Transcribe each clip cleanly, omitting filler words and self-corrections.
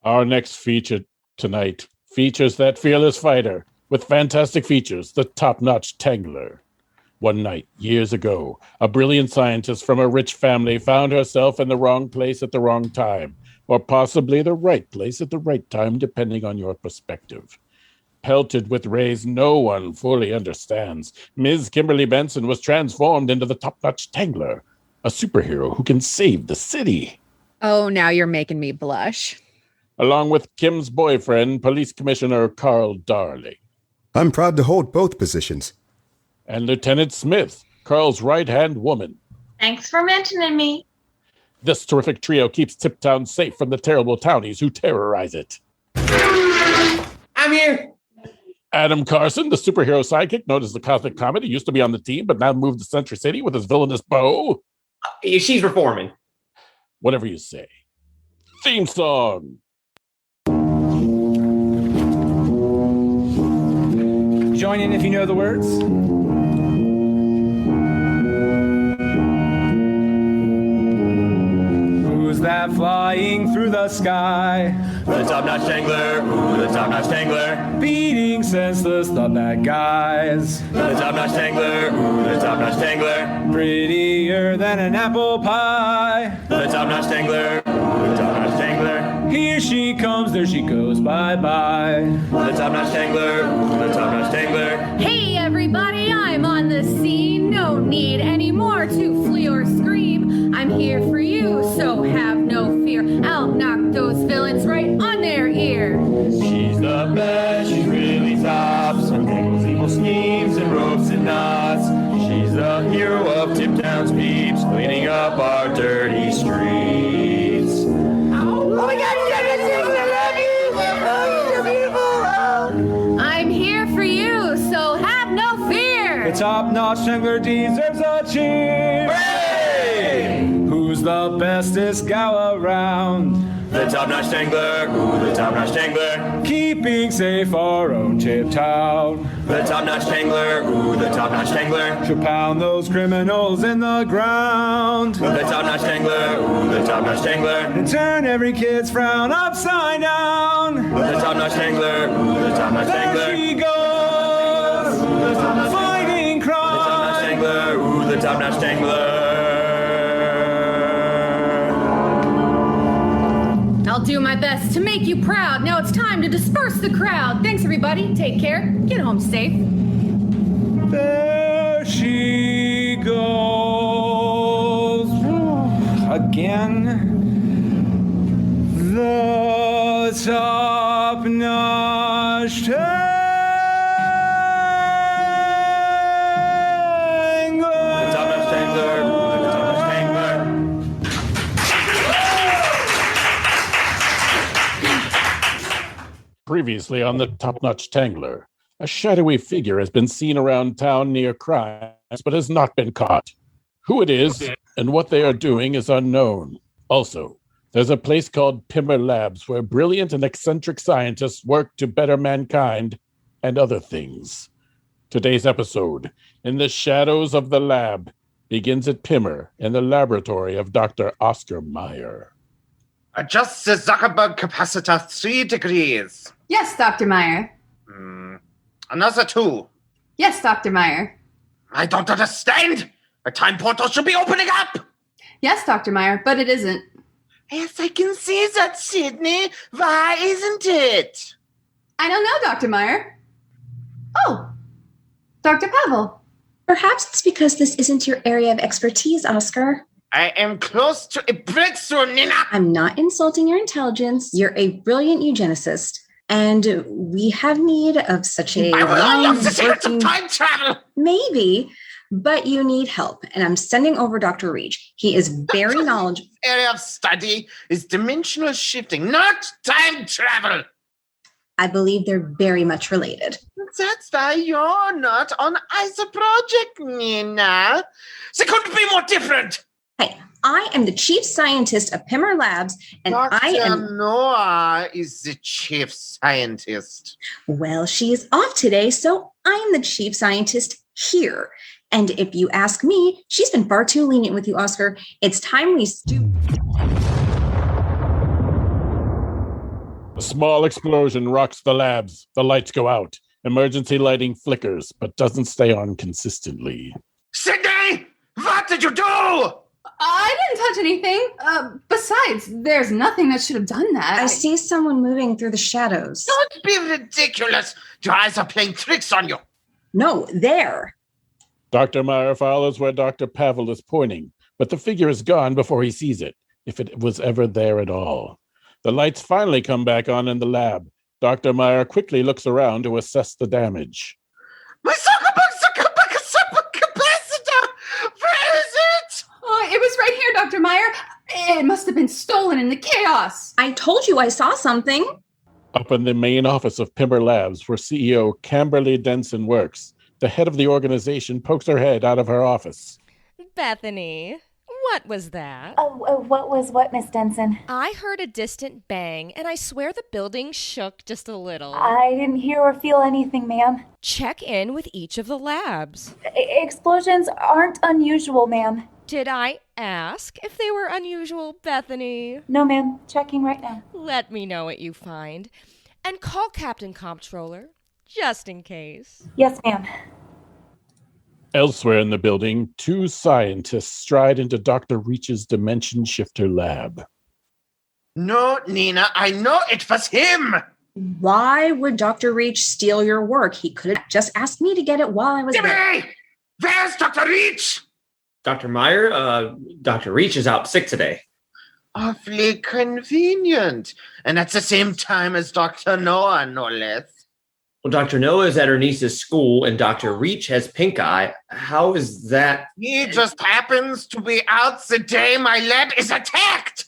Our next feature tonight features that fearless fighter with fantastic features, the top-notch Tangler. One night, years ago, a brilliant scientist from a rich family found herself in the wrong place at the wrong time, or possibly the right place at the right time, depending on your perspective. Pelted with rays no one fully understands, Ms. Kimberly Benson was transformed into the top-notch Tangler, a superhero who can save the city. Oh, now you're making me blush. Along with Kim's boyfriend, Police Commissioner Carl Darling. I'm proud to hold both positions. And Lieutenant Smith, Carl's right-hand woman. Thanks for mentioning me. This terrific trio keeps Tiptown safe from the terrible townies who terrorize it. I'm here. Adam Carson, the superhero sidekick known as the Cosmic Comet, who used to be on the team but now moved to Century City with his villainous bow. She's reforming. Whatever you say. Theme song. Join in if you know the words. Who's that flying through the sky? The top-notch Tangler, ooh, the top-notch Tangler. Beating senseless the bad guys. The top-notch Tangler, ooh, the top-notch Tangler. Prettier than an apple pie. The top-notch Tangler, ooh, the top-notch Tangler. Here she comes, there she goes, bye-bye. The top-notch Tangler, ooh, the top-notch Tangler. Hey everybody, I'm on the scene. No need anymore to flee or scream. I'm here for you, so have no fear. I'll knock those villains right on their ear. She's the best, she's really tops. Untangles evil schemes and ropes and knots. She's the hero of Tiptown's peeps, cleaning up our dirty streets. Oh my God, I love you. Oh, you're beautiful. I'm here for you, so have no fear. The top-notch Tangler deserves a cheer. Hey! Who's the bestest gal around? The top-notch Tangler, ooh, the top-notch Tangler. Keeping safe our own Tiptown. The top-notch Tangler, ooh, the top-notch Tangler. She'll pound those criminals in the ground. The top-notch Tangler, ooh, the top-notch Tangler. And turn every kid's frown upside down. The top-notch Tangler, ooh, the top-notch Tangler. There she goes, fighting crime. The top-notch Tangler, ooh, the top-notch Tangler. I'll do my best to make you proud. Now it's time to disperse the crowd. Thanks everybody. Take care. Get home safe. There she goes again. The top-notch Tangler. The top-notch Tangler, ooh, the top-notch Tangler. Previously on the top-notch Tangler, a shadowy figure has been seen around town near crimes, but has not been caught. Who it is and what they are doing is unknown. Also, there's a place called Pymer Labs where brilliant and eccentric scientists work to better mankind and other things. Today's episode, In the Shadows of the Lab, begins at Pymer in the laboratory of Dr. Oscar Meyer. Adjust the Zuckerberg capacitor 3 degrees. Yes, Dr. Meyer. Another 2. Yes, Dr. Meyer. I don't understand. A time portal should be opening up. Yes, Dr. Meyer, but it isn't. Yes, I can see that, Sydney. Why isn't it? I don't know, Dr. Meyer. Oh, Dr. Pavel. Perhaps it's because this isn't your area of expertise, Oscar. I am close to a breakthrough, Nina. I'm not insulting your intelligence. You're a brilliant eugenicist, and we have need of such a I will unlock the secrets of time travel. Maybe, but you need help, and I'm sending over Dr. Reach. He is very knowledgeable. Area of study is dimensional shifting, not time travel. I believe they're very much related. That's why you're not on either project, Nina. They couldn't be more different. Hey, I am the chief scientist of Pymer Labs, and Dr. I am... Noah is the chief scientist. Well, she is off today, so I'm the chief scientist here. And if you ask me, she's been far too lenient with you, Oscar. It's time we A small explosion rocks the labs. The lights go out. Emergency lighting flickers, but doesn't stay on consistently. Sydney! What did you do? I didn't touch anything. Besides, there's nothing that should have done that. I see someone moving through the shadows. Don't be ridiculous. Your eyes are playing tricks on you. No, there. Dr. Meyer follows where Dr. Pavel is pointing, but the figure is gone before he sees it, if it was ever there at all. The lights finally come back on in the lab. Dr. Meyer quickly looks around to assess the damage. My capacitor! Where is it? Oh, it was right here, Dr. Meyer. It must have been stolen in the chaos. I told you I saw something. Up in the main office of Pymer Labs, where CEO Kimberly Denson works, the head of the organization pokes her head out of her office. Bethany, what was that? What was what, Miss Denson? I heard a distant bang, and I swear the building shook just a little. I didn't hear or feel anything, ma'am. Check in with each of the labs. Explosions aren't unusual, ma'am. Did I ask if they were unusual, Bethany? No, ma'am. Checking right now. Let me know what you find. And call Captain Comptroller, just in case. Yes, ma'am. Elsewhere in the building, two scientists stride into Dr. Reach's dimension shifter lab. No, Nina, I know it was him. Why would Dr. Reach steal your work? He could have just asked me to get it while I was there. Jimmy! Where's Dr. Reach? Dr. Meyer, Dr. Reach is out sick today. Awfully convenient. And at the same time as Dr. Noah, no less. Well, Dr. Noah is at her niece's school, and Dr. Reach has pink eye. How is that? He just happens to be out the day my lab is attacked.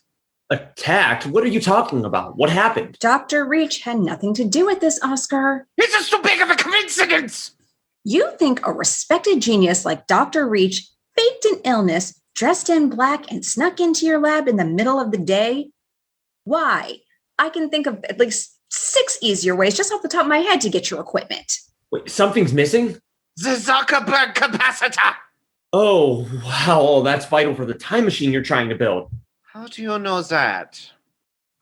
Attacked? What are you talking about? What happened? Dr. Reach had nothing to do with this, Oscar. It's just too big of a coincidence. You think a respected genius like Dr. Reach faked an illness, dressed in black, and snuck into your lab in the middle of the day? Why? I can think of at least 6 easier ways just off the top of my head to get your equipment. Wait, something's missing? The Zuckerberg capacitor. Oh, wow. Oh, that's vital for the time machine you're trying to build. How do you know that?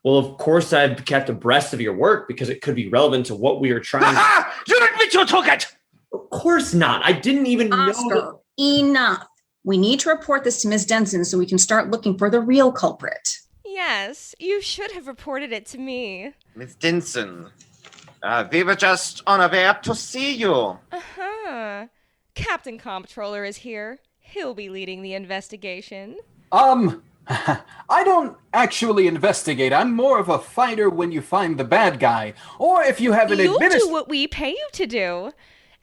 Well, of course, I've kept abreast of your work because it could be relevant to what we are trying to... You admit you took it! Of course not. I didn't even Oscar, know. Enough. We need to report this to Ms. Denson so we can start looking for the real culprit. Yes, you should have reported it to me. Miss Denson, we were just unaware to see you. Uh-huh. Captain Comptroller is here. He'll be leading the investigation. I don't actually investigate. I'm more of a fighter when you find the bad guy. Or if you have an You'll do what we pay you to do.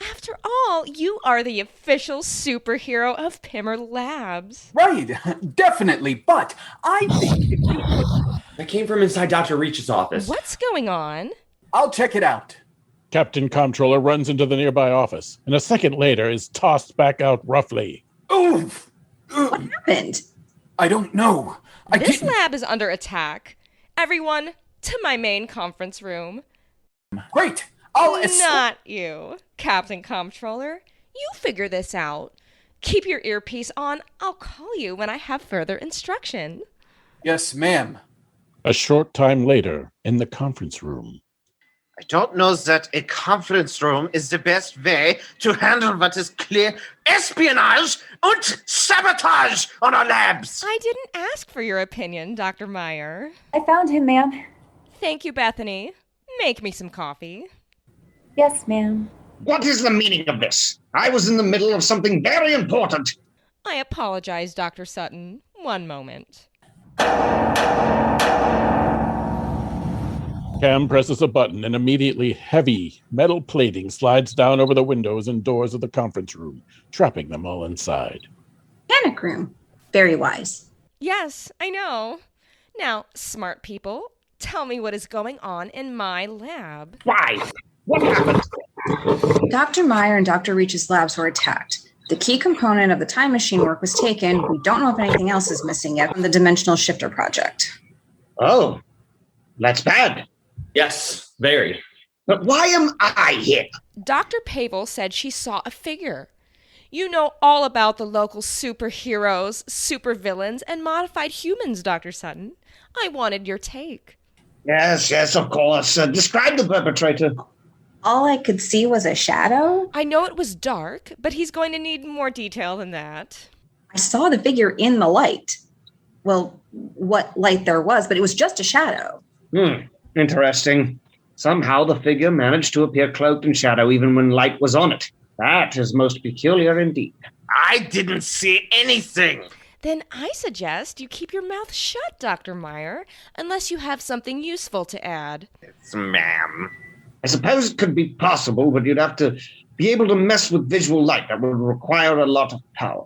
After all, you are the official superhero of Pymer Labs. Right, definitely, but I think... That came from inside Dr. Reach's office. What's going on? I'll check it out. Captain Comptroller runs into the nearby office, and a second later is tossed back out roughly. Oof! What happened? I don't know. This lab is under attack. Everyone, to my main conference room. Great! Not you, Captain Comptroller. You figure this out. Keep your earpiece on. I'll call you when I have further instruction. Yes, ma'am. A short time later, in the conference room. I don't know that a conference room is the best way to handle what is clear espionage and sabotage on our labs. I didn't ask for your opinion, Dr. Meyer. I found him, ma'am. Thank you, Bethany. Make me some coffee. Yes, ma'am. What is the meaning of this? I was in the middle of something very important. I apologize, Dr. Sutton. One moment. Cam presses a button and immediately heavy metal plating slides down over the windows and doors of the conference room, trapping them all inside. Panic room. Very wise. Yes, I know. Now, smart people, tell me what is going on in my lab. Why? What happened? Dr. Meyer and Dr. Reach's labs were attacked. The key component of the time machine work was taken. We don't know if anything else is missing yet from the dimensional shifter project. Oh, that's bad. Yes, very. But why am I here? Dr. Pavel said she saw a figure. You know all about the local superheroes, supervillains, and modified humans, Dr. Sutton. I wanted your take. Yes, of course. Describe the perpetrator. All I could see was a shadow. I know it was dark, but he's going to need more detail than that. I saw the figure in the light. Well, what light there was, but it was just a shadow. Interesting. Somehow the figure managed to appear cloaked in shadow even when light was on it. That is most peculiar indeed. I didn't see anything. Then I suggest you keep your mouth shut, Dr. Meyer, unless you have something useful to add. Yes, ma'am. I suppose it could be possible, but you'd have to be able to mess with visual light. That would require a lot of power.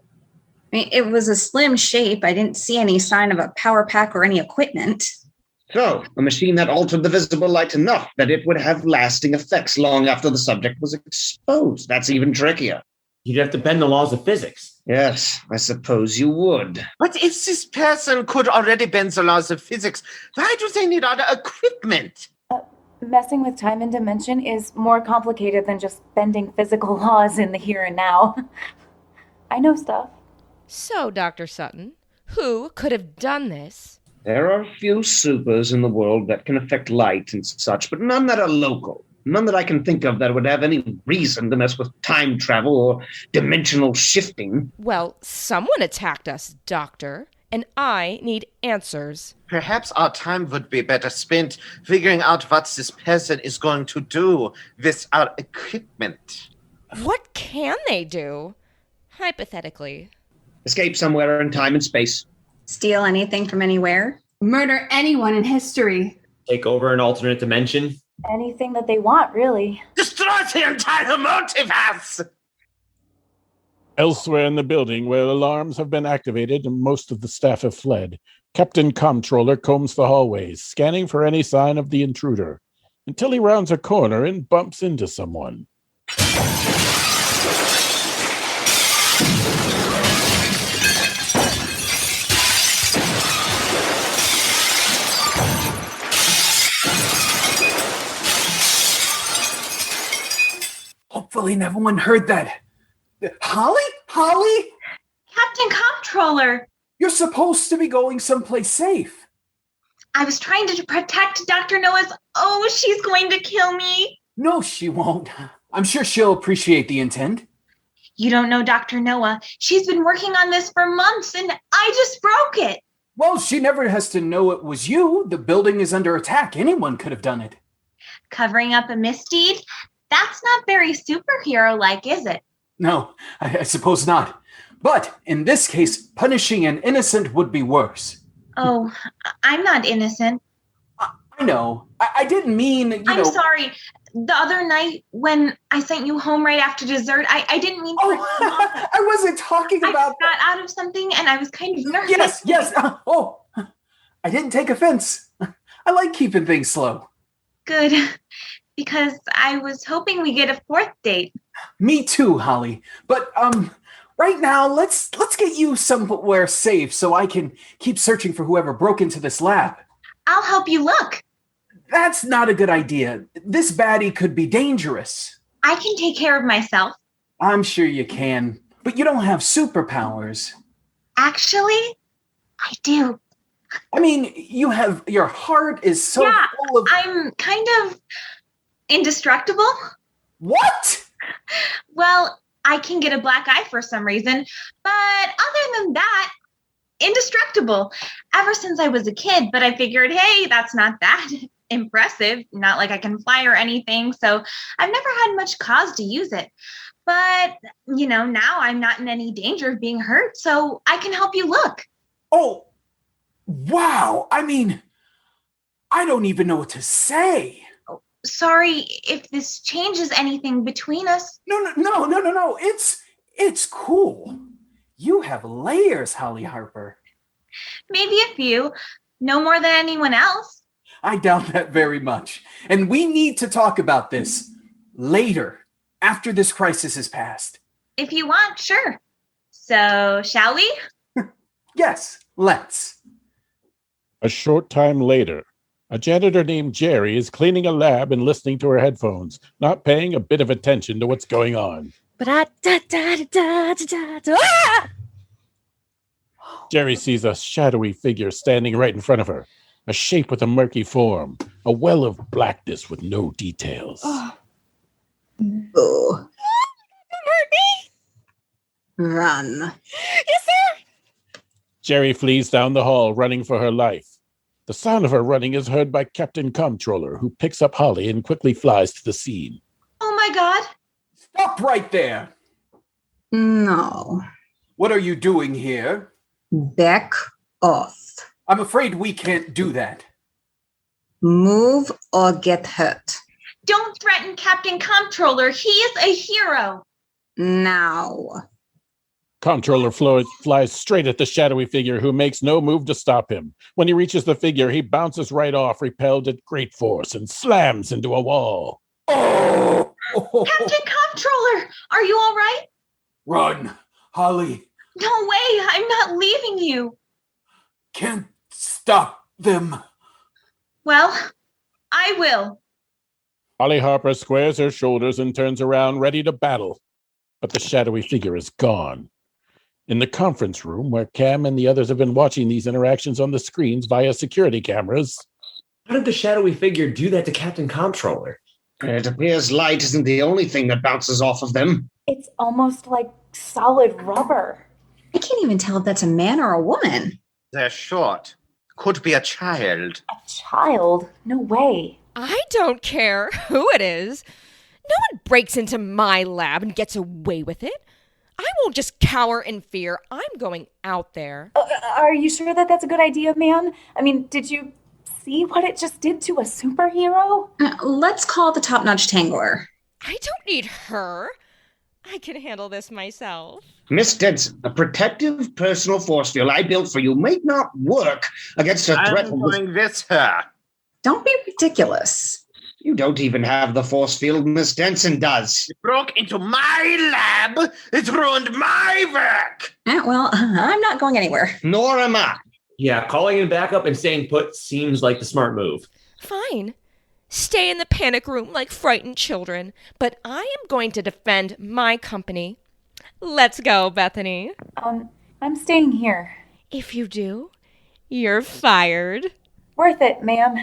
I mean, it was a slim shape. I didn't see any sign of a power pack or any equipment. So, a machine that altered the visible light enough that it would have lasting effects long after the subject was exposed. That's even trickier. You'd have to bend the laws of physics. Yes, I suppose you would. But if this person could already bend the laws of physics, why do they need other equipment? Messing with time and dimension is more complicated than just bending physical laws in the here and now. I know stuff. So, Dr. Sutton, who could have done this? There are a few supers in the world that can affect light and such, but none that are local. None that I can think of that would have any reason to mess with time travel or dimensional shifting. Well, someone attacked us, Doctor, and I need answers. Perhaps our time would be better spent figuring out what this person is going to do with our equipment. What can they do? Hypothetically. Escape somewhere in time and space. Steal anything from anywhere. Murder anyone in history. Take over an alternate dimension. Anything that they want, really. Destroy the entire multiverse! Elsewhere in the building, where alarms have been activated and most of the staff have fled, Captain Comptroller combs the hallways, scanning for any sign of the intruder, until he rounds a corner and bumps into someone. Hopefully no one heard that. Holly? Captain Comptroller! You're supposed to be going someplace safe. I was trying to protect Dr. Noah's... Oh, she's going to kill me. No, she won't. I'm sure she'll appreciate the intent. You don't know Dr. Noah. She's been working on this for months, and I just broke it. Well, she never has to know it was you. The building is under attack. Anyone could have done it. Covering up a misdeed? That's not very superhero-like, is it? No, I suppose not. But in this case, punishing an innocent would be worse. Oh, I'm not innocent. I know. I didn't mean, I'm sorry. The other night when I sent you home right after dessert, I didn't mean to. Oh, I wasn't talking about... I got out of something and I was kind of nervous. Yes. I didn't take offense. I like keeping things slow. Good. Because I was hoping we get a fourth date. Me too, Holly. But, right now, let's get you somewhere safe so I can keep searching for whoever broke into this lab. I'll help you look. That's not a good idea. This baddie could be dangerous. I can take care of myself. I'm sure you can, but you don't have superpowers. Actually, I do. I mean, your heart is so full of... I'm kind of indestructible. What? Well, I can get a black eye for some reason, but other than that, indestructible. Ever since I was a kid, but I figured, hey, that's not that impressive. Not like I can fly or anything, so I've never had much cause to use it. But, now I'm not in any danger of being hurt, so I can help you look. Oh, wow. I mean, I don't even know what to say. Sorry if this changes anything between us. No. It's cool. You have layers, Holly Harper. Maybe a few. No more than anyone else. I doubt that very much. And we need to talk about this later, after this crisis is passed. If you want, sure. So, shall we? Yes, let's. A short time later, a janitor named Jerry is cleaning a lab and listening to her headphones, not paying a bit of attention to what's going on. Jerry sees a shadowy figure standing right in front of her. A shape with a murky form. A well of blackness with no details. Oh. Don't hurt me! Run. Yes, sir! Jerry flees down the hall, running for her life. The sound of her running is heard by Captain Comptroller, who picks up Holly and quickly flies to the scene. Oh my God. Stop right there! No. What are you doing here? Back off. I'm afraid we can't do that. Move or get hurt. Don't threaten Captain Comptroller. He is a hero. Now. Comptroller flies straight at the shadowy figure, who makes no move to stop him. When he reaches the figure, he bounces right off, repelled at great force, and slams into a wall. Oh! Captain Comptroller, are you all right? Run, Holly. No way, I'm not leaving you. Can't stop them. Well, I will. Holly Harper squares her shoulders and turns around, ready to battle. But the shadowy figure is gone. In the conference room, where Cam and the others have been watching these interactions on the screens via security cameras. How did the shadowy figure do that to Captain Comptroller? It appears light isn't the only thing that bounces off of them. It's almost like solid rubber. I can't even tell if that's a man or a woman. They're short. Could be a child. A child? No way. I don't care who it is. No one breaks into my lab and gets away with it. I won't just cower in fear. I'm going out there. Are you sure that that's a good idea, ma'am? I mean, did you see what it just did to a superhero? Let's call the top-notch tangler. I don't need her. I can handle this myself. Miss Denson, the protective personal force field I built for you may not work against a threat. I'm going with her. Don't be ridiculous. You don't even have the force field Miss Denson does. It broke into my lab. It ruined my work. Well, I'm not going anywhere. Nor am I. Yeah, calling in backup and staying put seems like the smart move. Fine. Stay in the panic room like frightened children, but I am going to defend my company. Let's go, Bethany. I'm staying here. If you do, you're fired. Worth it, ma'am.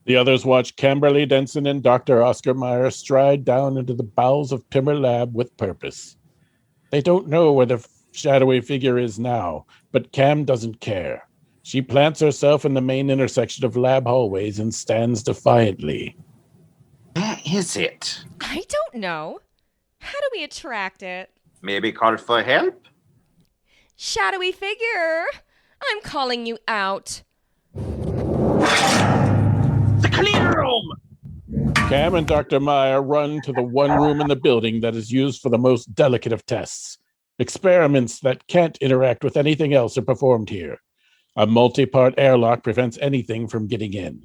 The others watch Kimberly, Denson, and Dr. Oscar Meyer stride down into the bowels of Pymer Lab with purpose. They don't know where the shadowy figure is now, but Cam doesn't care. She plants herself in the main intersection of lab hallways and stands defiantly. Where is it? I don't know. How do we attract it? Maybe call for help? Shadowy figure, I'm calling you out. The clean room! Cam and Dr. Meyer run to the one room in the building that is used for the most delicate of tests. Experiments that can't interact with anything else are performed here. A multi-part airlock prevents anything from getting in.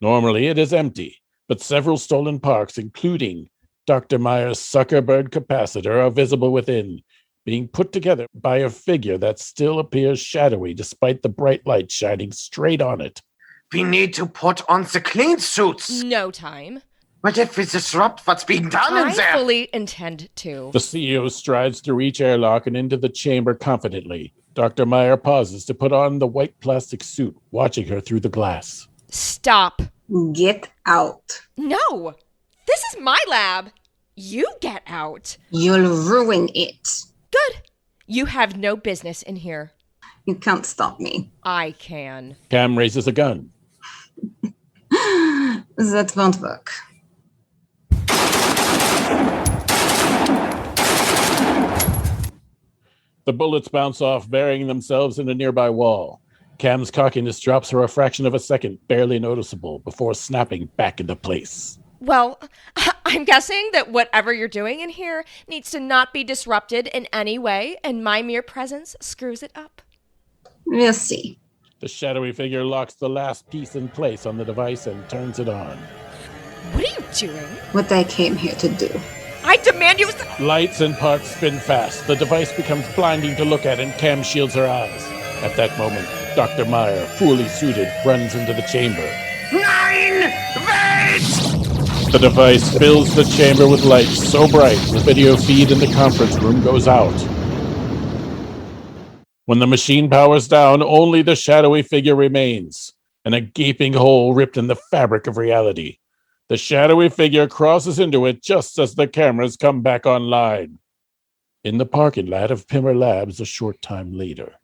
Normally, it is empty, but several stolen parts, including Dr. Meyer's Zuckerberg capacitor, are visible within, being put together by a figure that still appears shadowy despite the bright light shining straight on it. We need to put on the clean suits. No time. What if we disrupt what's being done in there? I fully intend to. The CEO strides through each airlock and into the chamber confidently. Dr. Meyer pauses to put on the white plastic suit, watching her through the glass. Stop. Get out. No. This is my lab. You get out. You'll ruin it. Good. You have no business in here. You can't stop me. I can. Cam raises a gun. That won't work. The bullets bounce off, burying themselves in a nearby wall. Cam's cockiness drops for a fraction of a second, barely noticeable, before snapping back into place. Well, I'm guessing that whatever you're doing in here needs to not be disrupted in any way, and my mere presence screws it up. We'll see. The shadowy figure locks the last piece in place on the device and turns it on. What are you doing? What I came here to do. I demand you... Lights and parts spin fast. The device becomes blinding to look at, and Cam shields her eyes. At that moment, Dr. Meyer, fully suited, runs into the chamber. 9! Wait! The device fills the chamber with lights so bright the video feed in the conference room goes out. When the machine powers down, only the shadowy figure remains, and a gaping hole ripped in the fabric of reality. The shadowy figure crosses into it just as the cameras come back online. In the parking lot of Pymer Labs a short time later.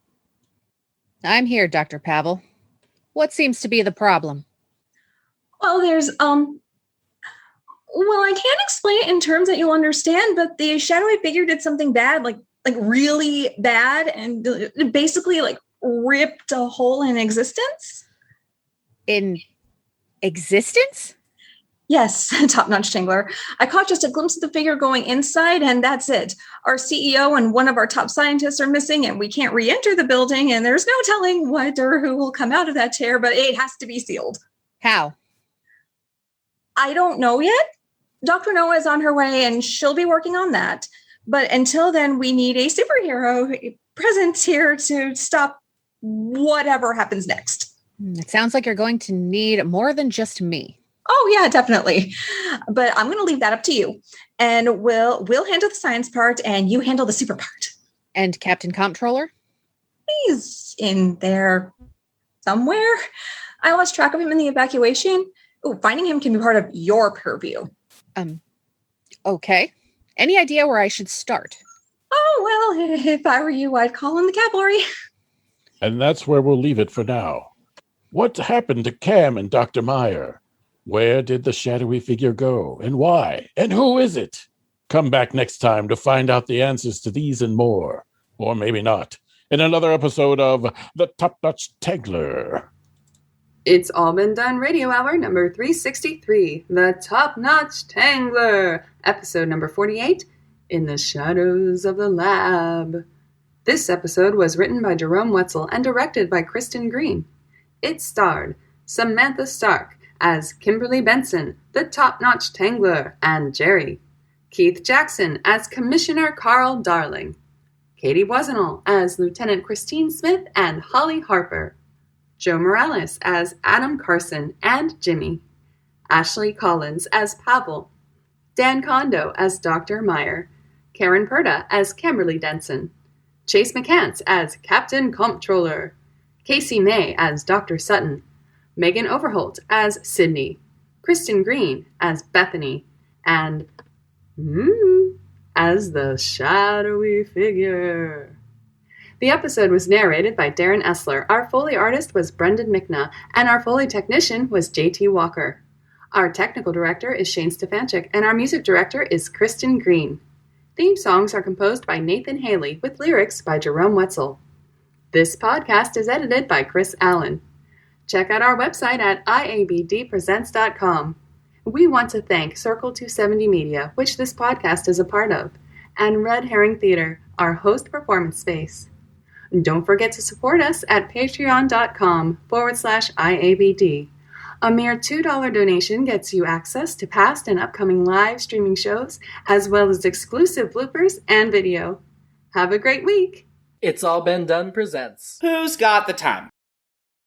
I'm here, Dr. Pavel. What seems to be the problem? Well, I can't explain it in terms that you'll understand, but the shadowy figure did something bad, like really bad, and basically like ripped a hole in existence. In existence? Yes, Top-Notch Tangler. I caught just a glimpse of the figure going inside, and that's it. Our CEO and one of our top scientists are missing, and we can't re-enter the building, and there's no telling what or who will come out of that chair, but it has to be sealed. How? I don't know yet. Dr. Noah is on her way, and she'll be working on that. But until then, we need a superhero present here to stop whatever happens next. It sounds like you're going to need more than just me. Oh, yeah, definitely. But I'm going to leave that up to you. And we'll handle the science part, and you handle the super part. And Captain Comptroller? He's in there somewhere. I lost track of him in the evacuation. Oh, finding him can be part of your purview. Okay. Any idea where I should start? Oh, well, if I were you, I'd call in the cavalry. And that's where we'll leave it for now. What happened to Cam and Dr. Meyer? Where did the shadowy figure go, and why? And who is it? Come back next time to find out the answers to these and more. Or maybe not. In another episode of the Top-Notch Tangler. It's all been done radio hour number 363, the Top-Notch Tangler, episode number 48, In the Shadows of the Lab. This episode was written by Jerome Wetzel and directed by Kristen Green. It starred Samantha Stark as Kimberly Benson, the Top-Notch Tangler, and Jerry. Keith Jackson as Commissioner Carl Darling. Katie Boissoneault as Lieutenant Christine Smith and Holly Harper. Joe Morales as Adam Carson and Jimmy. Ashley Collins as Pavel. Dan Condo as Dr. Meyer. Karen Perta as Kimberly Denson. Chase McCants as Captain Comptroller. Casey May as Dr. Sutton. Megan Overholt as Sydney, Kristen Green as Bethany, and as the shadowy figure. The episode was narrated by Darren Essler. Our Foley artist was Brendan McNaugh, and our Foley technician was J.T. Walker. Our technical director is Shane Stefanchik, and our music director is Kristen Green. Theme songs are composed by Nathan Haley, with lyrics by Jerome Wetzel. This podcast is edited by Chris Allen. Check out our website at iabdpresents.com. We want to thank Circle 270 Media, which this podcast is a part of, and Red Herring Theater, our host performance space. Don't forget to support us at patreon.com/IABD. A mere $2 donation gets you access to past and upcoming live streaming shows, as well as exclusive bloopers and video. Have a great week. It's All Been Done presents Who's Got the Time?